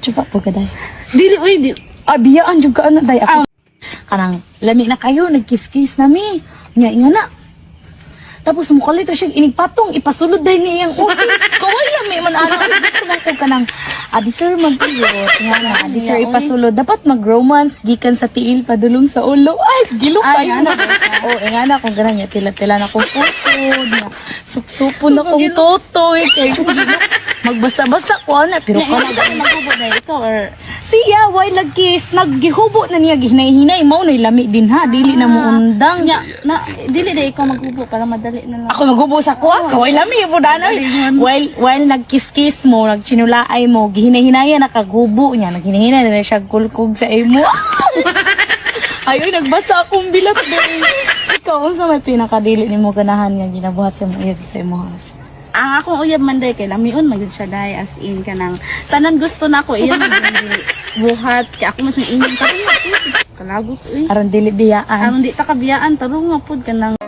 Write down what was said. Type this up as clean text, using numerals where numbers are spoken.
Chupa po ka day. Dili oy di. Biyaan jud ka ano day ako. Kanang lami na kayo nagkiss-kiss na mi. Nya na. Tapos mukalit siya inigpatong ipasulod day ni iyang uti. Kaway lami man ano gusto man ko kanang di sir magpuyot nga na di sir ipasulod dapat mag-romance gikan sa tiil padulong sa ulo. Ay gilupay na. Nga na kung ganun niya tila-tila na kong puso na sup-supo na kong totoy kay magbasa-basa ko na pero Nya ina maghubo na ikaw or siya why nagkiss naggihubo na niya gihinay-hinay mao noy lami din ha dili na mo undang. nya na dili day ikaw maghubo para madali na lang. Ako maghubo sa kuha, kaway lami po danoy. While nagkiss-kiss mo, nagchinulaay mo, gihinay-hinaya nakaghubo niya, naghinay-hinay na siya kulkog sa imo. Ay, nagbasa akong bilat din. Ikaw, unsa may pinakadili ni mo ganahan nga ginabuhat sa mga sa imo? Ang akong uyab man day kay lamion magyud siya day as in kanang tanan gusto na ako iya man buhat kay ako mas ingon tarong nga pud kalagot Aron dili biyaan. aron di ta kabiyaan tarong nga pud kanang